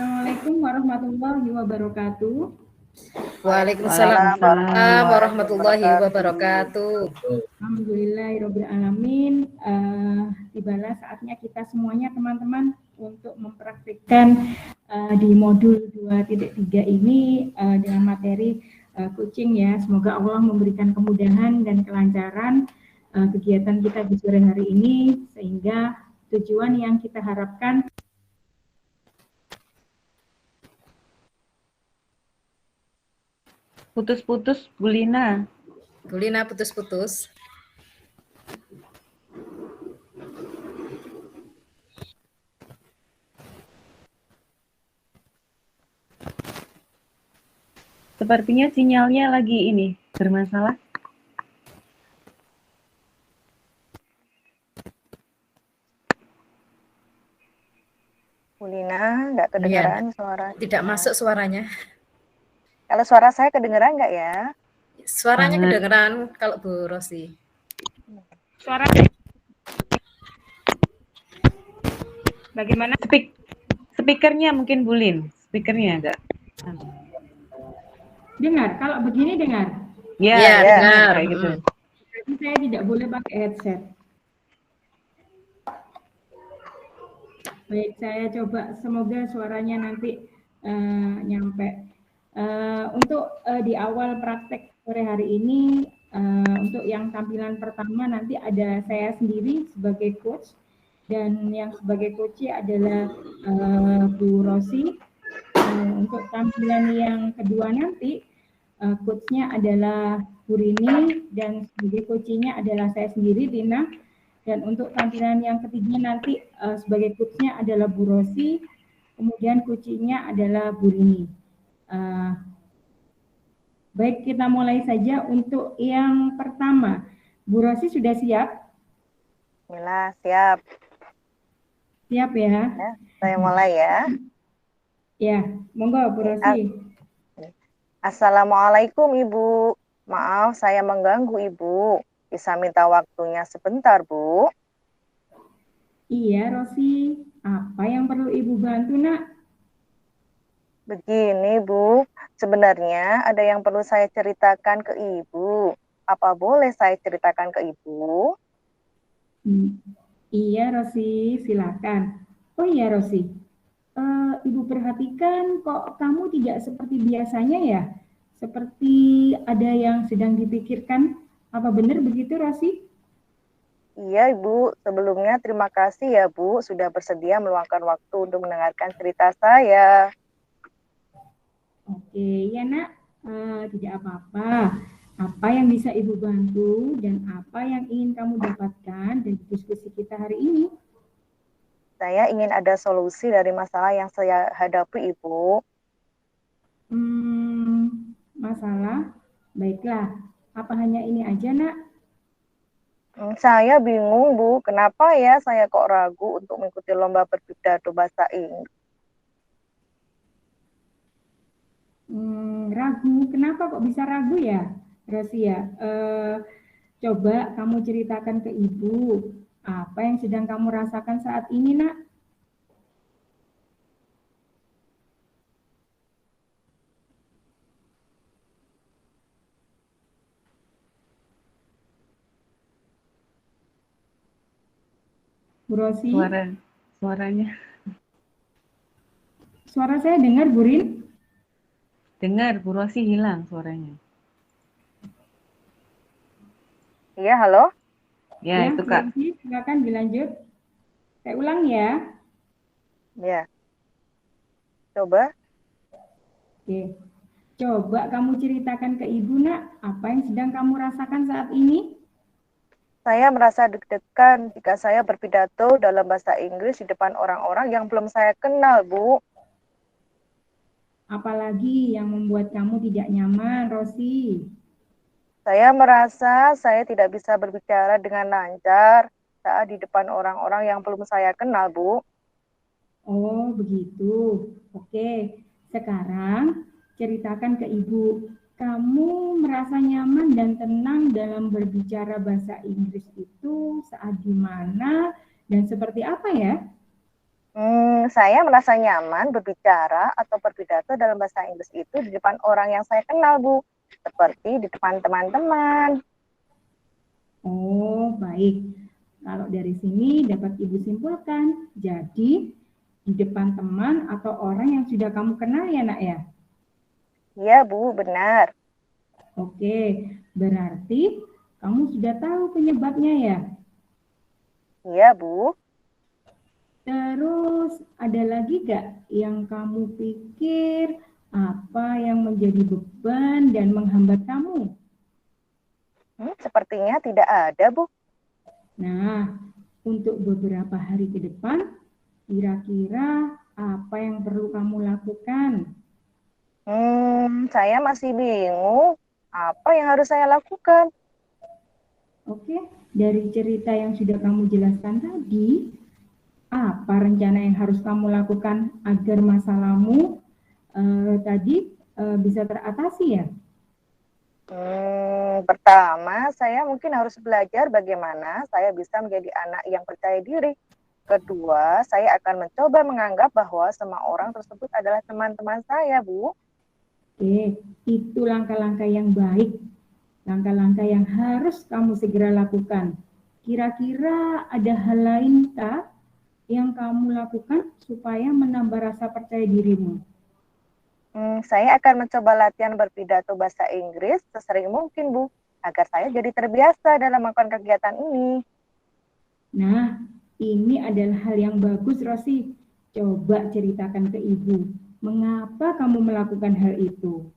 Assalamualaikum warahmatullahi wabarakatuh. Waalaikumsalam warahmatullahi wabarakatuh. Alhamdulillahirabbil alamin. Tibalah saatnya kita semuanya teman-teman untuk mempraktikkan di modul 2.3 ini dengan materi coaching ya. Semoga Allah memberikan kemudahan dan kelancaran kegiatan kita di sore hari ini sehingga tujuan yang kita harapkan. Putus-putus, Bu Lina. Bu Lina putus-putus. Sepertinya sinyalnya lagi ini bermasalah. Bu Lina, nggak kedengeran suaranya. Tidak masuk suaranya. Kalau suara saya kedengeran nggak ya? Suaranya kedengeran kalau Bu Rosi. Suara bagaimana? Speakernya mungkin Bu Lin. Speakernya agak. Dengar, kalau begini dengar. Ya, dengar. Kayak gitu. Jadi saya tidak boleh pakai headset. Baik, saya coba semoga suaranya nanti nyampe. Untuk di awal praktek sore hari ini, untuk yang tampilan pertama nanti ada saya sendiri sebagai coach dan yang sebagai coach adalah Bu Rosi. Untuk tampilan yang kedua nanti coachnya adalah Bu Rini dan sebagai coachnya adalah saya sendiri Tina. Dan untuk tampilan yang ketiga nanti sebagai coachnya adalah Bu Rosi, kemudian coachnya adalah Bu Rini. Baik, kita mulai saja untuk yang pertama. Bu Rosi sudah siap? Bismillah, siap. Siap ya? Saya mulai ya. Ya, monggo Bu Rosi. Assalamualaikum Ibu. Maaf saya mengganggu Ibu. Bisa minta waktunya sebentar Bu? Iya Rosi, apa yang perlu Ibu bantu nak? Begini Bu, sebenarnya ada yang perlu saya ceritakan ke Ibu. Apa boleh saya ceritakan ke Ibu? Iya Rosi, silakan. Oh iya Rosi, Ibu perhatikan kok kamu tidak seperti biasanya ya? Seperti ada yang sedang dipikirkan. Apa benar begitu Rosi? Iya Ibu, sebelumnya terima kasih ya Bu sudah bersedia meluangkan waktu untuk mendengarkan cerita saya. Oke, ya nak, tidak apa-apa. Apa yang bisa Ibu bantu dan apa yang ingin kamu dapatkan dari diskusi kita hari ini? Saya ingin ada solusi dari masalah yang saya hadapi Ibu. Masalah? Baiklah, apa hanya ini aja nak? Saya bingung Bu, kenapa ya saya kok ragu untuk mengikuti lomba berpidato bahasa Inggris? Ragu, kenapa kok bisa ragu ya, Rosia? Coba kamu ceritakan ke Ibu, apa yang sedang kamu rasakan saat ini nak? Bu Rosi? Suaranya. Suara saya dengar, Bu Rin? Dengar, Bu Rosi hilang suaranya. Iya, halo? Ya, itu Kak. Rosi, silakan dilanjut. Saya ulang ya. Ya. Coba. Oke. Coba kamu ceritakan ke Ibu nak, apa yang sedang kamu rasakan saat ini? Saya merasa deg-degan jika saya berpidato dalam bahasa Inggris di depan orang-orang yang belum saya kenal, Bu. Apalagi yang membuat kamu tidak nyaman, Rosi? Saya merasa saya tidak bisa berbicara dengan lancar saat di depan orang-orang yang belum saya kenal, Bu. Oh, begitu. Oke, sekarang ceritakan ke Ibu. Kamu merasa nyaman dan tenang dalam berbicara bahasa Inggris itu saat di mana dan seperti apa ya? Saya merasa nyaman berbicara atau berpidato dalam bahasa Inggris itu di depan orang yang saya kenal, Bu. Seperti di depan teman-teman. Oh, baik. Kalau dari sini dapat Ibu simpulkan, jadi di depan teman atau orang yang sudah kamu kenal ya, Nak ya? Iya, Bu, benar. Oke, berarti kamu sudah tahu penyebabnya ya? Iya, Bu. Terus ada lagi gak yang kamu pikir apa yang menjadi beban dan menghambat kamu? Sepertinya tidak ada, Bu. Nah, untuk beberapa hari ke depan, kira-kira apa yang perlu kamu lakukan? Saya masih bingung apa yang harus saya lakukan. Oke, dari cerita yang sudah kamu jelaskan tadi, apa rencana yang harus kamu lakukan agar masalahmu bisa teratasi ya? Pertama, saya mungkin harus belajar bagaimana saya bisa menjadi anak yang percaya diri. Kedua, saya akan mencoba menganggap bahwa semua orang tersebut adalah teman-teman saya, Bu. Oke, itu langkah-langkah yang baik. Langkah-langkah yang harus kamu segera lakukan. Kira-kira ada hal lainkah yang kamu lakukan supaya menambah rasa percaya dirimu? Saya akan mencoba latihan berpidato bahasa Inggris sesering mungkin, Bu, agar saya jadi terbiasa dalam melakukan kegiatan ini. Nah, ini adalah hal yang bagus, Rosi. Coba ceritakan ke Ibu, mengapa kamu melakukan hal itu?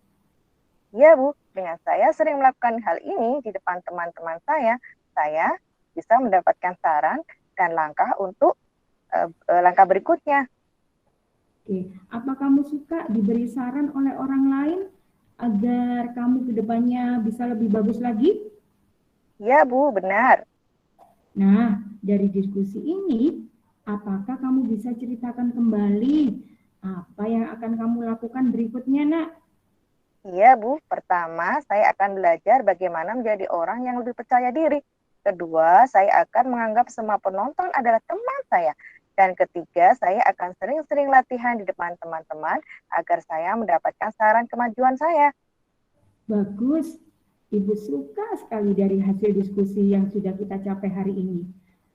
Iya, Bu, dengan saya sering melakukan hal ini di depan teman-teman saya bisa mendapatkan saran dan langkah untuk langkah berikutnya. Oke, apa kamu suka diberi saran oleh orang lain agar kamu kedepannya bisa lebih bagus lagi? Iya, Bu, benar. Nah, dari diskusi ini, apakah kamu bisa ceritakan kembali apa yang akan kamu lakukan berikutnya, Nak? Iya, Bu. Pertama, saya akan belajar bagaimana menjadi orang yang lebih percaya diri. Kedua, saya akan menganggap semua penonton adalah teman saya. Dan ketiga, saya akan sering-sering latihan di depan teman-teman agar saya mendapatkan saran kemajuan saya. Bagus, Ibu suka sekali dari hasil diskusi yang sudah kita capai hari ini.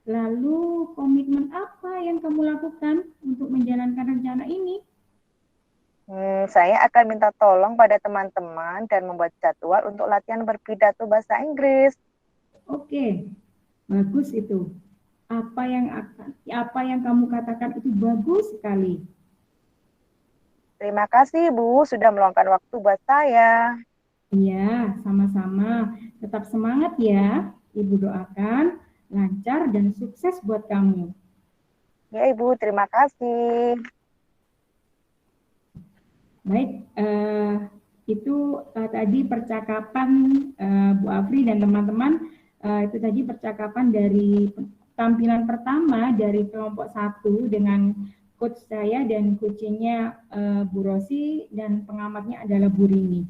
Lalu, komitmen apa yang kamu lakukan untuk menjalankan rencana ini? Saya akan minta tolong pada teman-teman dan membuat jadwal untuk latihan berpidato bahasa Inggris. Oke, bagus itu. Apa yang kamu katakan itu bagus sekali. Terima kasih, Bu, sudah meluangkan waktu buat saya. Iya, sama-sama. Tetap semangat ya. Ibu doakan lancar dan sukses buat kamu. Ya, Ibu, terima kasih. Baik, itu tadi percakapan Bu Afri dan teman-teman. Itu tadi percakapan dari tampilan pertama dari kelompok 1 dengan coach saya dan coachingnya Bu Rosi dan pengamatnya adalah Bu Rini.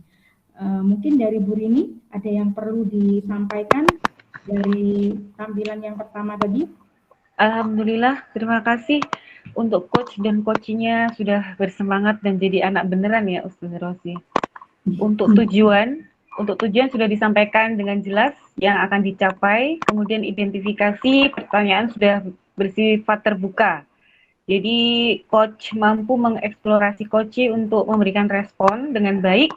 Mungkin dari Bu Rini ada yang perlu disampaikan dari tampilan yang pertama tadi? Alhamdulillah, terima kasih untuk coach dan coachingnya sudah bersemangat dan jadi anak beneran ya Ustaz Rosi. Untuk tujuan sudah disampaikan dengan jelas yang akan dicapai, kemudian identifikasi pertanyaan sudah bersifat terbuka. Jadi coach mampu mengeksplorasi coach untuk memberikan respon dengan baik,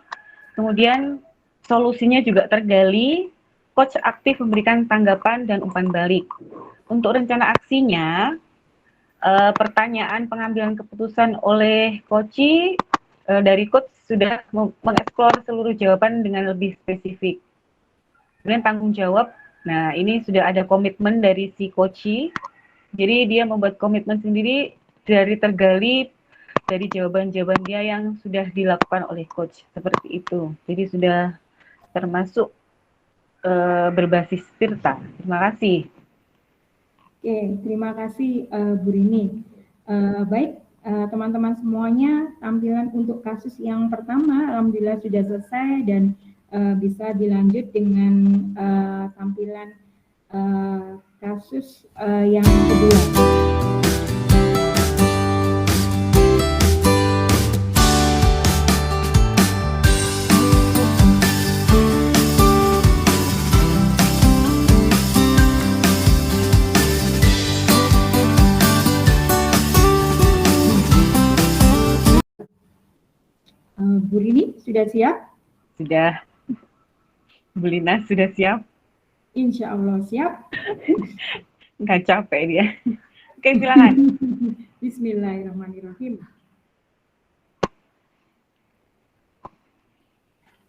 kemudian solusinya juga tergali, coach aktif memberikan tanggapan dan umpan balik. Untuk rencana aksinya, pertanyaan pengambilan keputusan oleh coach dari coach sudah mengeksplor seluruh jawaban dengan lebih spesifik. Kemudian tanggung jawab, nah ini sudah ada komitmen dari si coach, jadi dia membuat komitmen sendiri dari tergali dari jawaban-jawaban dia yang sudah dilakukan oleh coach, seperti itu. Jadi sudah termasuk berbasis Tirta. Terima kasih. Oke, terima kasih Bu Rini. Baik, teman-teman semuanya, tampilan untuk kasus yang pertama alhamdulillah sudah selesai dan bisa dilanjut dengan tampilan kasus yang kedua. Bu Rini sudah siap? Sudah. Bu Lina sudah siap? Insya Allah siap. Nggak capek dia. Oke, silakan. Bismillahirrahmanirrahim.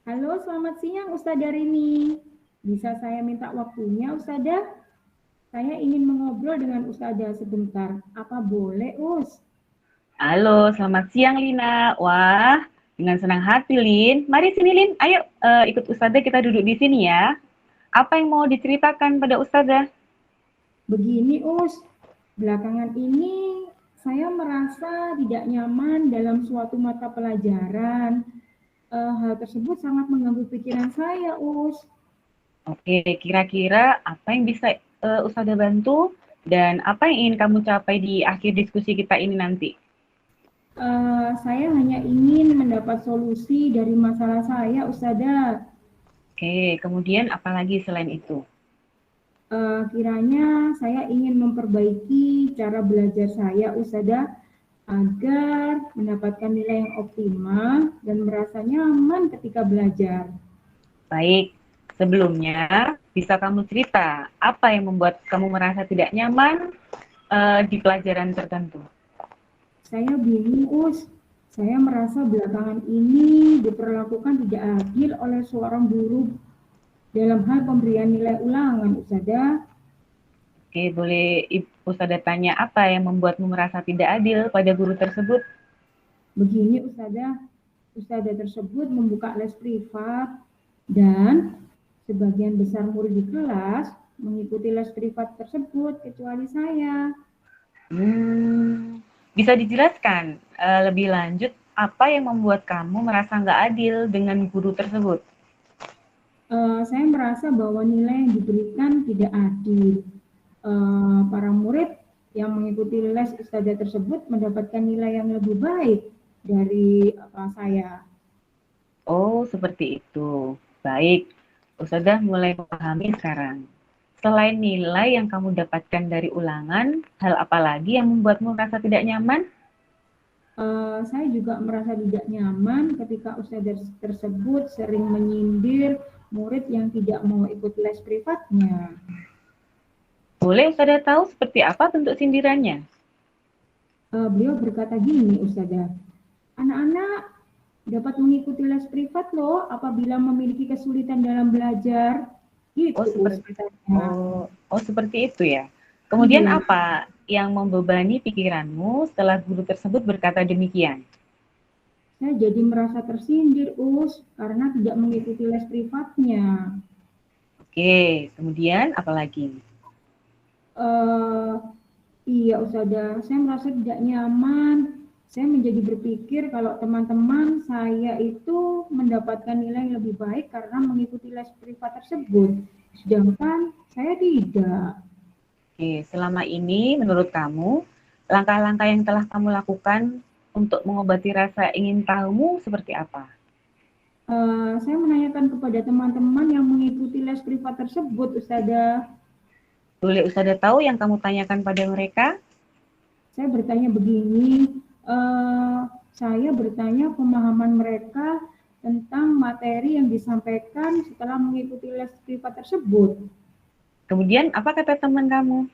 Halo, selamat siang Ustazah Rini. Bisa saya minta waktunya Ustazah? Saya ingin mengobrol dengan Ustazah sebentar. Apa boleh, Us? Halo, selamat siang Lina. Wah, dengan senang hati Lin. Mari sini Lin, ayo ikut Ustazah, kita duduk di sini ya. Apa yang mau diceritakan pada Ustazah? Begini, Us. Belakangan ini saya merasa tidak nyaman dalam suatu mata pelajaran. Hal tersebut sangat mengganggu pikiran saya, Us. Oke, kira-kira apa yang bisa Ustazah bantu dan apa yang ingin kamu capai di akhir diskusi kita ini nanti? Saya hanya ingin mendapat solusi dari masalah saya, Ustazah. Oke, kemudian apa lagi selain itu? Kiranya saya ingin memperbaiki cara belajar saya, Ustazah, agar mendapatkan nilai yang optimal dan merasa nyaman ketika belajar. Baik, sebelumnya bisa kamu cerita apa yang membuat kamu merasa tidak nyaman di pelajaran tertentu? Saya bingung, Us. Saya merasa belakangan ini diperlakukan tidak adil oleh seorang guru dalam hal pemberian nilai ulangan, Ustazah. Oke, boleh Ustazah tanya apa yang membuatmu merasa tidak adil pada guru tersebut? Begini, Ustazah tersebut membuka les privat dan sebagian besar murid di kelas mengikuti les privat tersebut, kecuali saya. Bisa dijelaskan lebih lanjut apa yang membuat kamu merasa nggak adil dengan guru tersebut? Saya merasa bahwa nilai yang diberikan tidak adil. Para murid yang mengikuti les Ustazah tersebut mendapatkan nilai yang lebih baik dari saya. Oh, seperti itu. Baik, Ustazah mulai memahami sekarang. Selain nilai yang kamu dapatkan dari ulangan, hal apa lagi yang membuatmu merasa tidak nyaman? Saya juga merasa tidak nyaman ketika Ustazah tersebut sering menyindir murid yang tidak mau ikut les privatnya. Boleh Ustazah tahu seperti apa bentuk sindirannya? Beliau berkata gini, Ustazah, anak-anak dapat mengikuti les privat loh apabila memiliki kesulitan dalam belajar. Gitu, seperti itu ya. Kemudian Iya. apa yang membebani pikiranmu setelah guru tersebut berkata demikian? Saya jadi merasa tersindir, Us, karena tidak mengikuti les privatnya. Oke, kemudian apa lagi? Iya, Ustazah, saya merasa tidak nyaman. Saya menjadi berpikir kalau teman-teman saya itu mendapatkan nilai yang lebih baik karena mengikuti les privat tersebut. Sedangkan saya tidak. Oke, selama ini menurut kamu, langkah-langkah yang telah kamu lakukan untuk mengobati rasa ingin tahumu seperti apa? Saya menanyakan kepada teman-teman yang mengikuti les privat tersebut, Ustazah. Boleh Ustazah tahu yang kamu tanyakan pada mereka? Saya bertanya begini, saya bertanya pemahaman mereka tentang materi yang disampaikan setelah mengikuti les privat tersebut. Kemudian apa kata teman kamu?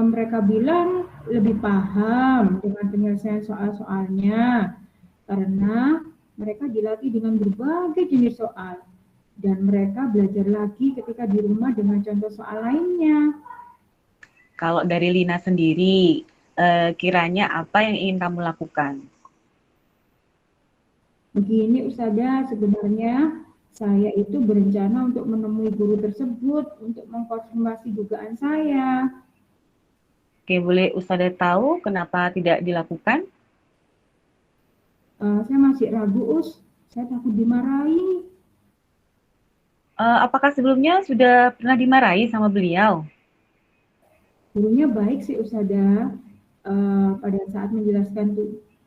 Mereka bilang lebih paham dengan penyelesaian soal-soalnya karena mereka dilatih dengan berbagai jenis soal dan mereka belajar lagi ketika di rumah dengan contoh soal lainnya. Kalau dari Lina sendiri, kiranya apa yang ingin kamu lakukan? Begini Ustazah, sebenarnya saya itu berencana untuk menemui guru tersebut untuk mengkonfirmasi dugaan saya. Oke, boleh Ustazah tahu kenapa tidak dilakukan? Saya masih ragu, saya takut dimarahi. Apakah sebelumnya sudah pernah dimarahi sama beliau? Gurunya baik sih Ustazah, pada saat menjelaskan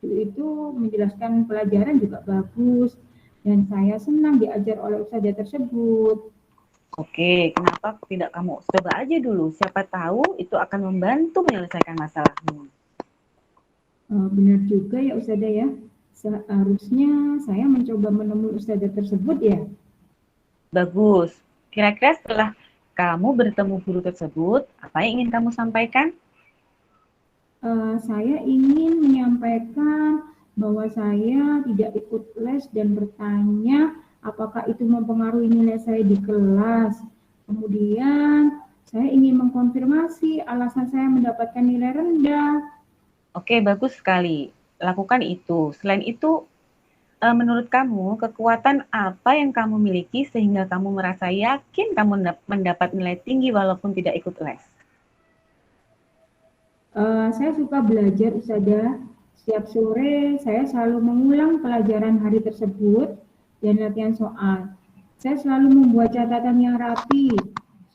itu menjelaskan pelajaran juga bagus dan saya senang diajar oleh Ustazah tersebut. Oke, kenapa tidak kamu coba aja dulu? Siapa tahu itu akan membantu menyelesaikan masalahmu. Benar juga ya Ustazah ya. seharusnya saya mencoba menemui ustazah tersebut ya. Bagus. Kira-kira setelah kamu bertemu guru tersebut, apa yang ingin kamu sampaikan? Saya ingin menyampaikan bahwa saya tidak ikut les dan bertanya apakah itu mempengaruhi nilai saya di kelas. Kemudian saya ingin mengkonfirmasi alasan saya mendapatkan nilai rendah. Oke, bagus sekali. Lakukan itu. Selain itu, menurut kamu, kekuatan apa yang kamu miliki sehingga kamu merasa yakin kamu mendapat nilai tinggi walaupun tidak ikut les? Saya suka belajar, Ustazah. Setiap sore saya selalu mengulang pelajaran hari tersebut dan latihan soal. Saya selalu membuat catatan yang rapi.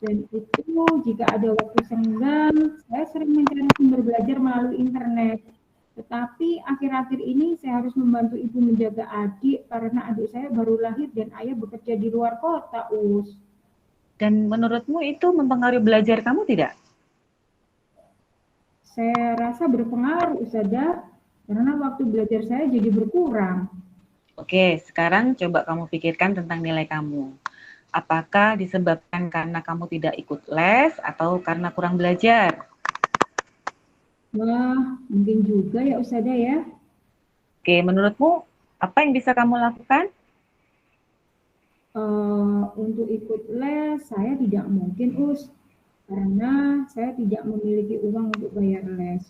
Selain itu, jika ada waktu senggang, saya sering mencari sumber belajar melalui internet. Tetapi akhir-akhir ini saya harus membantu ibu menjaga adik karena adik saya baru lahir dan ayah bekerja di luar kota, Us. Dan menurutmu itu mempengaruhi belajar kamu tidak? Saya rasa berpengaruh, Ustazah, karena waktu belajar saya jadi berkurang. Oke, sekarang coba kamu pikirkan tentang nilai kamu. Apakah disebabkan karena kamu tidak ikut les atau karena kurang belajar? Wah, mungkin juga ya Ustazah ya. Oke, menurutmu apa yang bisa kamu lakukan? Untuk ikut les, saya tidak mungkin, Us. Karena saya tidak memiliki uang untuk bayar les.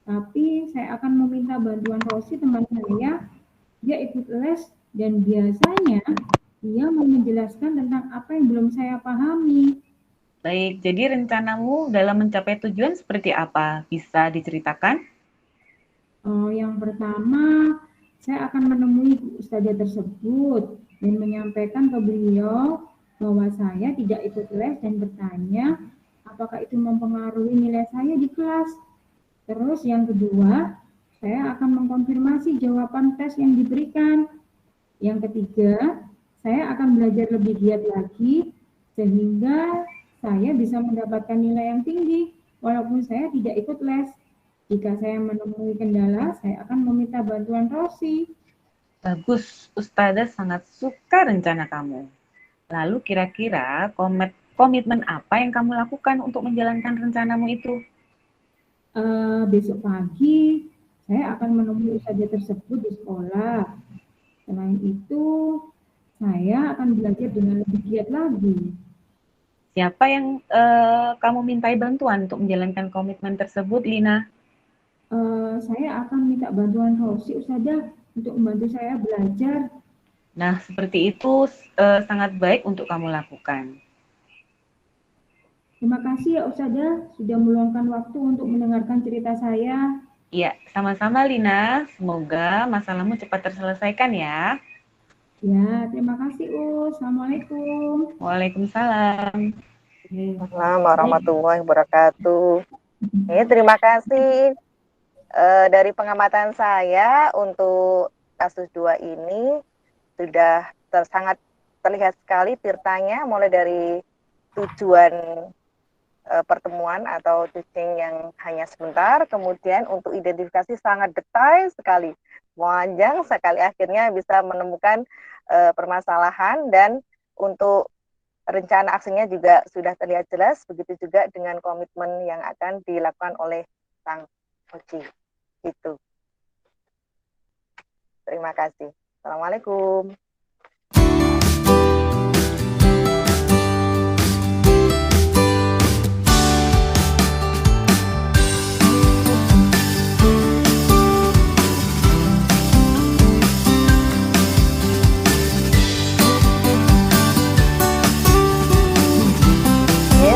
Tapi saya akan meminta bantuan Rosi, teman saya. Dia ikut les dan biasanya dia mau menjelaskan tentang apa yang belum saya pahami. Baik, jadi rencanamu dalam mencapai tujuan seperti apa? Bisa diceritakan? Yang pertama, saya akan menemui ustazah tersebut dan menyampaikan ke beliau bahwa saya tidak ikut les dan bertanya apakah itu mempengaruhi nilai saya di kelas. Terus yang kedua, saya akan mengkonfirmasi jawaban tes yang diberikan. Yang ketiga, saya akan belajar lebih giat lagi sehingga saya bisa mendapatkan nilai yang tinggi walaupun saya tidak ikut les. Jika saya menemui kendala, saya akan meminta bantuan Rosi. Bagus, Ustazah sangat suka rencana kamu. Lalu kira-kira komitmen apa yang kamu lakukan untuk menjalankan rencanamu itu? Besok pagi, saya akan menemui ustazah tersebut di sekolah. Selain itu, saya akan belajar dengan lebih giat lagi. Siapa yang kamu mintai bantuan untuk menjalankan komitmen tersebut, Lina? Saya akan minta bantuan Rosi, Ustazah, untuk membantu saya belajar. Nah, seperti itu sangat baik untuk kamu lakukan. Terima kasih ya Ustazah, sudah meluangkan waktu untuk mendengarkan cerita saya. Iya, sama-sama Lina. Semoga masalahmu cepat terselesaikan ya. Ya, terima kasih Us. Assalamualaikum. Waalaikumsalam. Assalamualaikum warahmatullahi wabarakatuh. Terima kasih dari pengamatan saya untuk kasus 2 ini sudah sangat terlihat sekali tirtanya mulai dari tujuan pertemuan atau teaching yang hanya sebentar, kemudian untuk identifikasi sangat detail sekali, panjang sekali, akhirnya bisa menemukan permasalahan, dan untuk rencana aksinya juga sudah terlihat jelas, begitu juga dengan komitmen yang akan dilakukan oleh sang coach. Itu. Terima kasih. Assalamualaikum.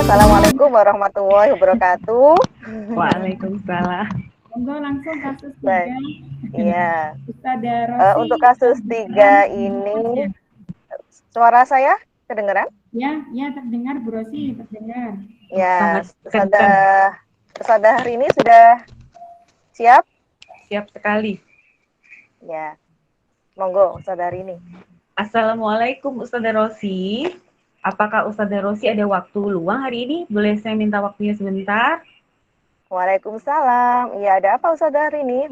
Assalamualaikum warahmatullahi wabarakatuh. Waalaikumsalam. Monggo langsung kasus 3. Iya. Ustazah Rosi. Untuk kasus 3 ini, suara saya kedengaran? Ya, terdengar Bu Rosi, terdengar. Ya, Ustazah hari ini sudah siap? Siap sekali. Ya, monggo Ustazah hari ini. Assalamualaikum Ustazah Rosi. Apakah Ustazah Rosi ada waktu luang hari ini? Boleh saya minta waktunya sebentar? Waalaikumsalam. Iya, ada apa Ustazah hari ini?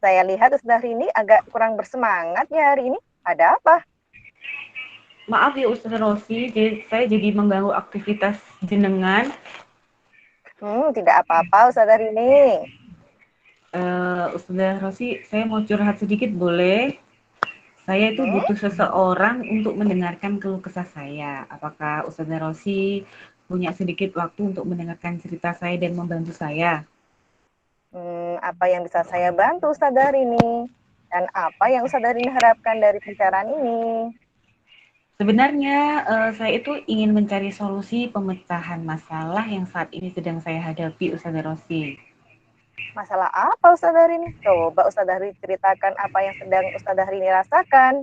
Saya lihat Ustazah Rini agak kurang bersemangat ya hari ini. Ada apa? Maaf ya Ustazah Rosi, saya jadi mengganggu aktivitas jenengan. Tidak apa-apa Ustazah Rini. Ustazah Rosi, saya mau curhat sedikit boleh? Saya itu butuh seseorang untuk mendengarkan keluh kesah saya. Apakah Ustazah Rosi punya sedikit waktu untuk mendengarkan cerita saya dan membantu saya? Apa yang bisa saya bantu Ustazah Rini? Dan apa yang Ustazah Rini harapkan dari pembicaraan ini? Sebenarnya saya itu ingin mencari solusi pemecahan masalah yang saat ini sedang saya hadapi, Ustazah Rosi. Masalah apa Ustazah Rini? Coba Ustazah Rini ceritakan apa yang sedang Ustazah Rini rasakan.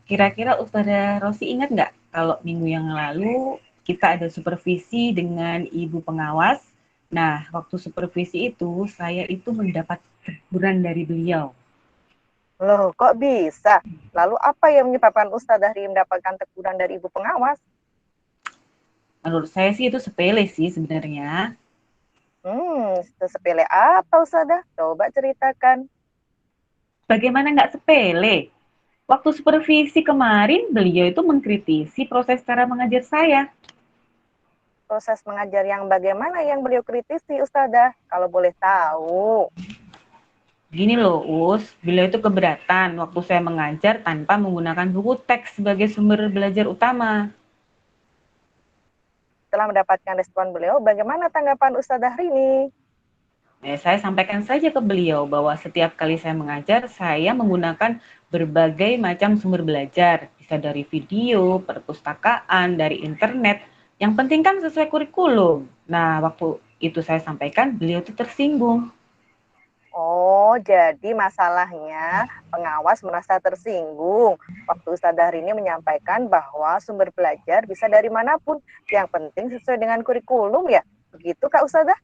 Kira-kira Ustazah Rosi ingat nggak kalau minggu yang lalu kita ada supervisi dengan ibu pengawas. Nah, waktu supervisi itu saya itu mendapat teguran dari beliau. Loh, kok bisa? Lalu apa yang menyebabkan Ustazah Rini mendapatkan teguran dari ibu pengawas? Menurut saya sih itu sepele sih sebenarnya. Sepele apa Ustazah? Coba ceritakan. Bagaimana nggak sepele? Waktu supervisi kemarin, beliau itu mengkritisi proses cara mengajar saya. Proses mengajar yang bagaimana yang beliau kritisi Ustazah? Kalau boleh tahu. Gini loh, beliau itu keberatan waktu saya mengajar tanpa menggunakan buku teks sebagai sumber belajar utama. Setelah mendapatkan respon beliau, bagaimana tanggapan Ustazah Rini? Saya sampaikan saja ke beliau bahwa setiap kali saya mengajar, saya menggunakan berbagai macam sumber belajar. Bisa dari video, perpustakaan, dari internet. Yang penting kan sesuai kurikulum. Nah, waktu itu saya sampaikan, beliau itu tersinggung. Oh, jadi masalahnya pengawas merasa tersinggung waktu Ustazah Rini menyampaikan bahwa sumber belajar bisa dari manapun. Yang penting sesuai dengan kurikulum ya. Begitu Kak Ustazah?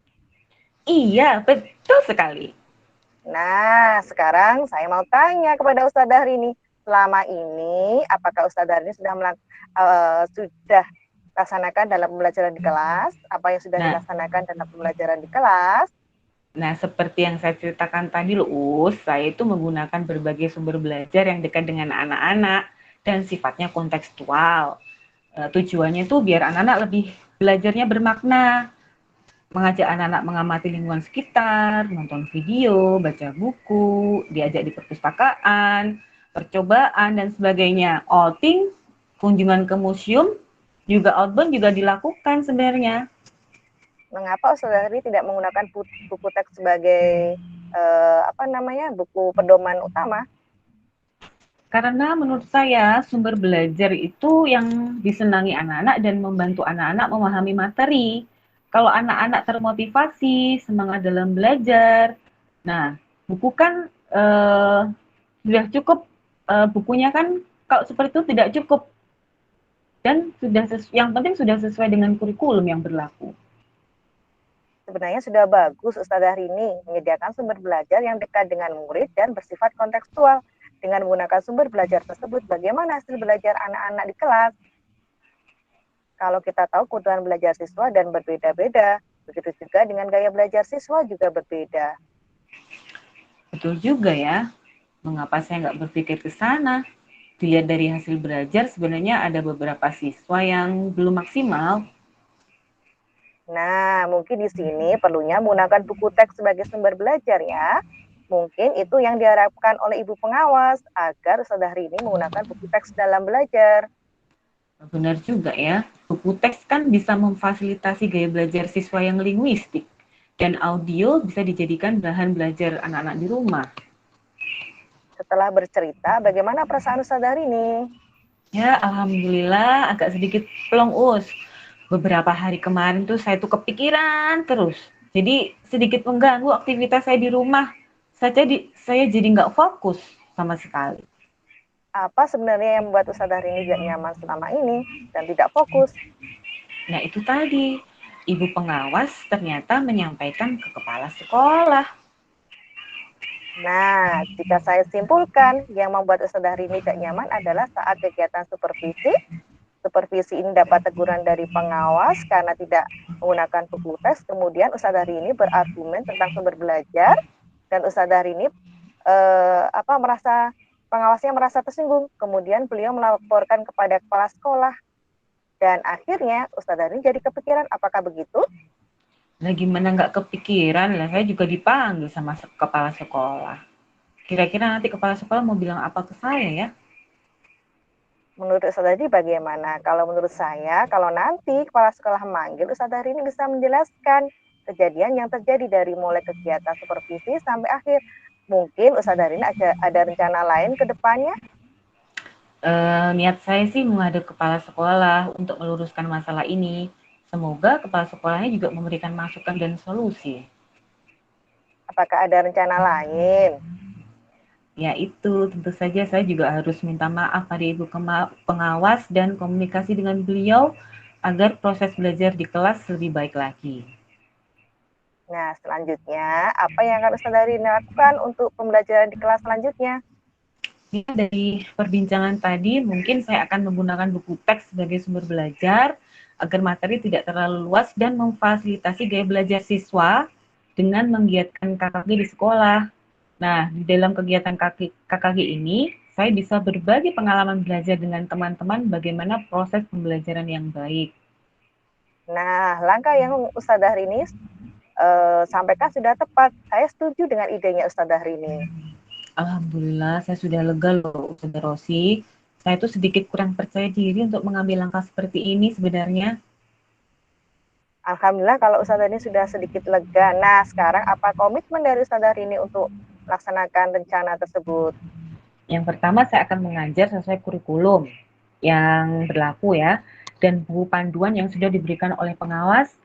Iya, betul sekali. Nah, sekarang saya mau tanya kepada Ustazah Rini. Selama ini, apakah Ustazah Rini sudah laksanakan dalam pembelajaran di kelas? Apa yang sudah dilaksanakan dalam pembelajaran di kelas? Nah, seperti yang saya ceritakan tadi loh, saya itu menggunakan berbagai sumber belajar yang dekat dengan anak-anak dan sifatnya kontekstual. Tujuannya itu biar anak-anak lebih belajarnya bermakna, mengajak anak-anak mengamati lingkungan sekitar, nonton video, baca buku, diajak di perpustakaan, percobaan, dan sebagainya. Outing, kunjungan ke museum, juga outbound juga dilakukan sebenarnya. Mengapa Ustazah Rini tidak menggunakan buku teks sebagai buku pedoman utama? Karena menurut saya sumber belajar itu yang disenangi anak-anak dan membantu anak-anak memahami materi. Kalau anak-anak termotivasi, semangat dalam belajar, nah buku kan sudah cukup, bukunya kan kalau seperti itu tidak cukup. Dan yang penting sudah sesuai dengan kurikulum yang berlaku. Sebenarnya sudah bagus Ustazah Rini menyediakan sumber belajar yang dekat dengan murid dan bersifat kontekstual. Dengan menggunakan sumber belajar tersebut, bagaimana hasil belajar anak-anak di kelas? Kalau kita tahu kebutuhan belajar siswa dan berbeda-beda, begitu juga dengan gaya belajar siswa juga berbeda. Betul juga ya. Mengapa saya nggak berpikir ke sana? Dilihat dari hasil belajar, sebenarnya ada beberapa siswa yang belum maksimal. Nah, mungkin di sini perlunya menggunakan buku teks sebagai sumber belajar ya. Mungkin itu yang diharapkan oleh ibu pengawas agar Ustazah Rini menggunakan buku teks dalam belajar. Benar juga ya, buku teks kan bisa memfasilitasi gaya belajar siswa yang linguistik. Dan audio bisa dijadikan bahan belajar anak-anak di rumah. Setelah bercerita, bagaimana perasaan Ustazah Rini? Ya, alhamdulillah agak sedikit plong beberapa hari kemarin tuh saya tuh kepikiran terus. Jadi sedikit mengganggu aktivitas saya di rumah. Saya jadi nggak fokus sama sekali. Apa sebenarnya yang membuat Ustazah Rini tidak nyaman selama ini dan tidak fokus? Nah itu tadi, ibu pengawas ternyata menyampaikan ke kepala sekolah. Nah, jika saya simpulkan, yang membuat Ustazah Rini tidak nyaman adalah saat kegiatan supervisi, supervisi ini dapat teguran dari pengawas karena tidak menggunakan buku teks. Kemudian Ustadzah Rini berargumen tentang sumber belajar dan Ustadzah Rini pengawasnya merasa tersinggung. Kemudian beliau melaporkan kepada kepala sekolah dan akhirnya Ustadzah Rini jadi kepikiran. Apakah begitu? Nah, gimana nggak kepikiran lah, saya juga dipanggil sama kepala sekolah. Kira-kira nanti kepala sekolah mau bilang apa ke saya ya? Menurut Ustadzah Rini bagaimana? Kalau menurut saya, kalau nanti kepala sekolah memanggil, Ustadzah Rini bisa menjelaskan kejadian yang terjadi dari mulai kegiatan supervisi sampai akhir. Mungkin Ustadzah Rini ada rencana lain ke depannya? Niat saya sih menghadap kepala sekolah untuk meluruskan masalah ini. Semoga kepala sekolahnya juga memberikan masukan dan solusi. Apakah ada rencana lain? Ya itu, tentu saja saya juga harus minta maaf pada Ibu pengawas dan komunikasi dengan beliau agar proses belajar di kelas lebih baik lagi. Nah, selanjutnya, apa yang akan Ustadzah Rini lakukan untuk pembelajaran di kelas selanjutnya? Dari perbincangan tadi, mungkin saya akan menggunakan buku teks sebagai sumber belajar agar materi tidak terlalu luas dan memfasilitasi gaya belajar siswa dengan menggiatkan KKG di sekolah. Nah, di dalam kegiatan KKG ini, saya bisa berbagi pengalaman belajar dengan teman-teman bagaimana proses pembelajaran yang baik. Nah, langkah yang Ustadzah Rini sampaikan sudah tepat. Saya setuju dengan idenya Ustadzah Rini. Alhamdulillah, saya sudah lega loh, Ustadzah Rosi. Saya itu sedikit kurang percaya diri untuk mengambil langkah seperti ini sebenarnya. Alhamdulillah kalau Ustadzah Rini sudah sedikit lega. Nah, sekarang apa komitmen dari Ustadzah Rini untuk melaksanakan rencana tersebut? Yang pertama, saya akan mengajar sesuai kurikulum yang berlaku ya, dan buku panduan yang sudah diberikan oleh pengawas.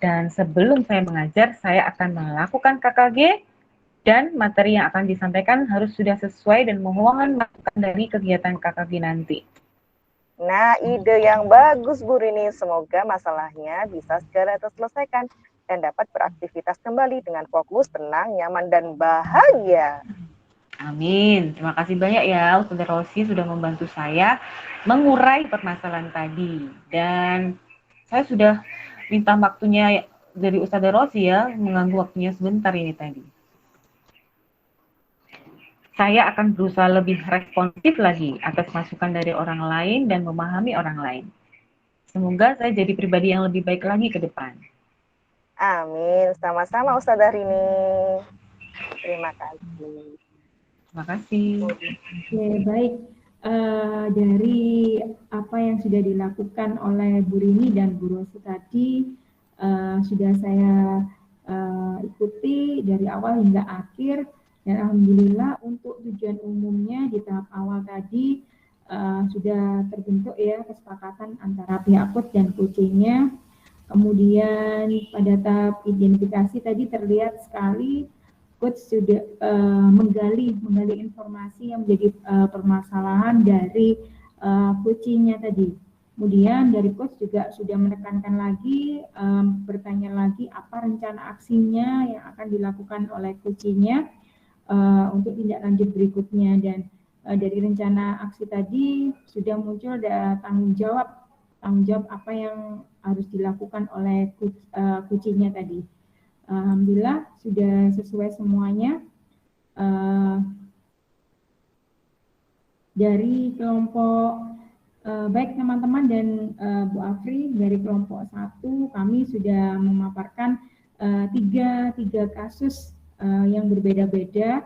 Dan sebelum saya mengajar, saya akan melakukan KKG, dan materi yang akan disampaikan harus sudah sesuai dan mohon masukan dari kegiatan KKG nanti. Nah, ide yang bagus Bu Rini. Semoga masalahnya bisa segera terselesaikan dan dapat beraktivitas kembali dengan fokus, tenang, nyaman, dan bahagia. Amin. Terima kasih banyak ya Ustadzah Rosi sudah membantu saya mengurai permasalahan tadi. Dan saya sudah minta waktunya dari Ustadzah Rosi ya, mengganggu waktunya sebentar ini tadi. Saya akan berusaha lebih responsif lagi atas masukan dari orang lain dan memahami orang lain. Semoga saya jadi pribadi yang lebih baik lagi ke depan. Amin. Sama-sama Ustadzah Rini. Terima kasih. Terima kasih. Oke, baik. Dari apa yang sudah dilakukan oleh Bu Rini dan Bu Rosi tadi, sudah saya ikuti dari awal hingga akhir. Dan alhamdulillah untuk tujuan umumnya di tahap awal tadi sudah terbentuk ya kesepakatan antara pihak coach dan coachingnya. Kemudian pada tahap identifikasi tadi terlihat sekali coach sudah menggali informasi yang menjadi permasalahan dari coachingnya tadi. Kemudian dari coach juga sudah menekankan lagi, bertanya lagi apa rencana aksinya yang akan dilakukan oleh coachingnya untuk tindak lanjut berikutnya. Dan dari rencana aksi tadi sudah muncul tanggung jawab apa yang harus dilakukan oleh coachingnya tadi. Alhamdulillah sudah sesuai semuanya. Dari kelompok baik teman-teman dan Bu Afri dari kelompok 1 kami sudah memaparkan tiga kasus yang berbeda-beda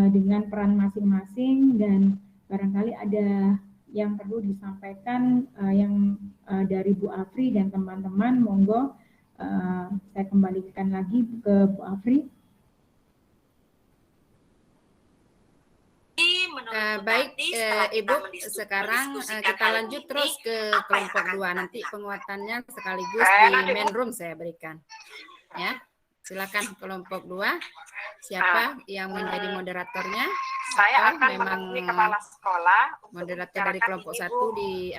dengan peran masing-masing, dan barangkali ada yang perlu disampaikan yang dari Bu Afri dan teman-teman, monggo saya kembalikan lagi ke Bu Afri. Baik Ibu, sekarang kita lanjut terus ke kelompok 2. Nanti penguatannya sekaligus di main room saya berikan. Ya, silakan kelompok 2. Siapa yang menjadi moderatornya? Saya akan memang menemui kepala sekolah moderator dari kelompok 1 di